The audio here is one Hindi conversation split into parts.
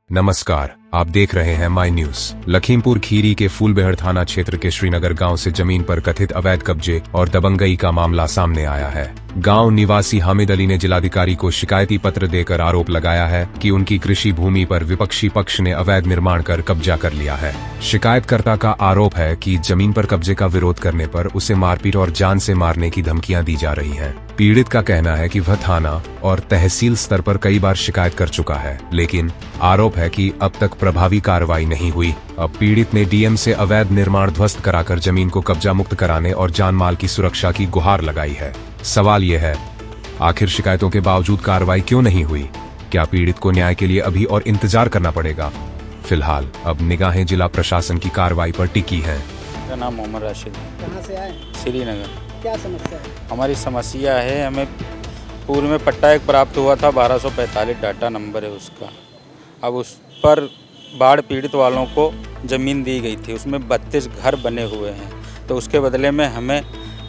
नमस्कार, आप देख रहे हैं माई न्यूज। लखीमपुर खीरी के फूलबेहड़ थाना क्षेत्र के श्रीनगर गांव से जमीन पर कथित अवैध कब्जे और दबंगई का मामला सामने आया है। गांव निवासी हामिद अली ने जिलाधिकारी को शिकायती पत्र देकर आरोप लगाया है कि उनकी कृषि भूमि पर विपक्षी पक्ष ने अवैध निर्माण कर कब्जा कर लिया है। शिकायतकर्ता का आरोप है कि जमीन पर कब्जे का विरोध करने पर उसे मारपीट और जान से मारने की धमकियां दी जा रही हैं। पीड़ित का कहना है कि वह थाना और तहसील स्तर पर कई बार शिकायत कर चुका है, लेकिन आरोप है कि अब तक प्रभावी कार्रवाई नहीं हुई। अब पीड़ित ने डीएम से अवैध निर्माण ध्वस्त कराकर जमीन को कब्जा मुक्त कराने और जान माल की सुरक्षा की गुहार लगाई है। सवाल यह है, आखिर शिकायतों के बावजूद कार्रवाई क्यों नहीं हुई? क्या पीड़ित को न्याय के लिए अभी और इंतजार करना पड़ेगा? फिलहाल अब निगाहें जिला प्रशासन की कार्रवाई पर टिकी हैं। मेरा नाम मोहम्मद राशिद। कहाँ से आए? श्रीनगर। क्या समस्या है? हमारी समस्या है, हमें पूर्व में पट्टा एक प्राप्त हुआ था, 1245 डाटा नंबर है उसका। अब उस पर बाढ़ पीड़ित वालों को ज़मीन दी गई थी, उसमें 32 घर बने हुए हैं, तो उसके बदले में हमें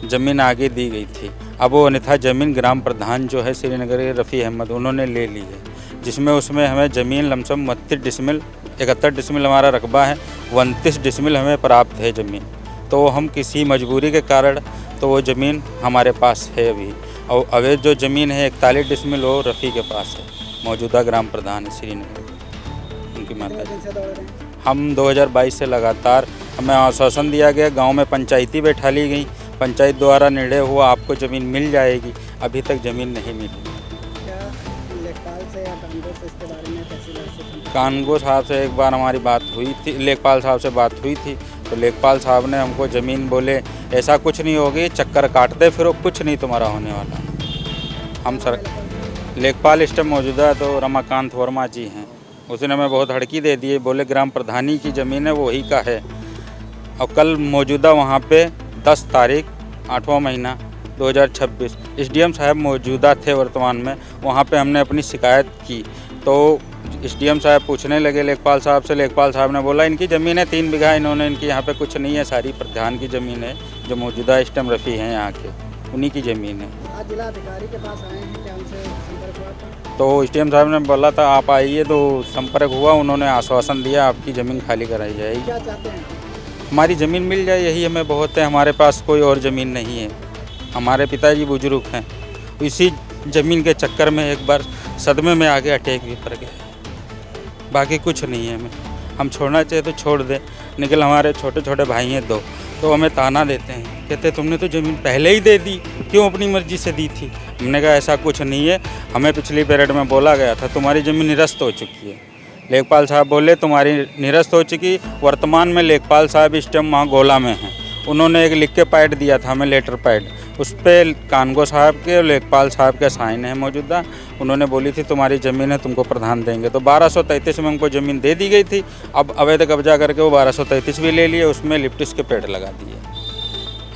ज़मीन आगे दी गई थी। अब वो अन्यथा ज़मीन ग्राम प्रधान जो है श्रीनगर के रफ़ी अहमद, उन्होंने ले ली है, जिसमें उसमें हमें ज़मीन लमसम 32 डिसमिल 71 डिसमिल हमारा रकबा है, 29 डिसमिल हमें प्राप्त है ज़मीन। तो हम किसी मजबूरी के कारण तो वो ज़मीन हमारे पास है अभी, और अवैध जो ज़मीन है 41 डिसमिल वो रफ़ी के पास है, मौजूदा ग्राम प्रधान है श्रीनगर उनकी माता जी। हम 2022 से लगातार हमें आश्वासन दिया गया, गांव में पंचायती बैठा ली गई, पंचायत द्वारा निर्णय हुआ आपको ज़मीन मिल जाएगी, अभी तक ज़मीन नहीं मिली। क्या लेखपाल से या कानगो से इसके बारे में तहसीलदार से? कानगो साहब से एक बार हमारी बात हुई थी, लेखपाल साहब से बात हुई थी, तो लेखपाल साहब ने हमको ज़मीन बोले ऐसा कुछ नहीं होगी, चक्कर काटते फिर कुछ नहीं तुम्हारा होने वाला। हम सर लेखपाल इस टाइम मौजूदा तो रमाकांत वर्मा जी हैं, उसने हमें बहुत हड़की दे दी है, बोले ग्राम प्रधानी की ज़मीन है वही का है। और कल मौजूदा वहाँ पे 10 तारीख 8वां महीना 2026 एसडीएम साहब मौजूदा थे वर्तमान में, वहाँ पे हमने अपनी शिकायत की, तो एसडीएम साहब पूछने लगे लेखपाल साहब से। लेखपाल साहब ने बोला इनकी ज़मीन है 3 बीघा, इन्होंने इनकी यहाँ पे कुछ नहीं है, सारी प्रधान की ज़मीन है जो मौजूदा इस टाइम रफ़ी हैं यहाँ के, उन्हीं की ज़मीन है। आज जिला अधिकारी के पास आए हैं, क्या उनसे संपर्क हुआ था? तो एसडीएम साहब ने बोला था आप आइए, तो संपर्क हुआ, उन्होंने आश्वासन दिया आपकी ज़मीन खाली कराई जाएगी। क्या चाहते हैं? हमारी ज़मीन मिल जाए, यही हमें बहुत है, हमारे पास कोई और ज़मीन नहीं है। हमारे पिताजी बुजुर्ग हैं, इसी ज़मीन के चक्कर में एक बार सदमे में आगे अटैक भी पड़ गए, बाकी कुछ नहीं है। हम छोड़ना चाहे तो छोड़ दें, निकल हमारे छोटे छोटे भाई हैं 2, तो हमें ताना देते हैं, कहते तुमने तो ज़मीन पहले ही दे दी, क्यों अपनी मर्ज़ी से दी थी? हमने कहा ऐसा कुछ नहीं है, हमें पिछली पीरियड में बोला गया था तुम्हारी ज़मीन निरस्त हो चुकी है। लेखपाल साहब बोले तुम्हारी निरस्त हो चुकी। वर्तमान में लेखपाल साहब इस टाइम वहाँ गोला में हैं, उन्होंने एक लिख के पैड दिया था हमें, लेटर पैड, उस पर कानगो साहब के और लेखपाल साहब के साइन है मौजूदा। उन्होंने बोली थी तुम्हारी ज़मीन है तुमको प्रधान देंगे, तो 1233 में हमको ज़मीन दे दी गई थी। अब अवैध कब्जा करके वो 1233 भी ले लिए, उसमें लिप्टिस के पेड़ लगा दिए,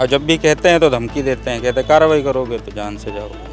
और जब भी कहते हैं तो धमकी देते हैं, कहते कार्रवाई करोगे तो जान से जाओगे।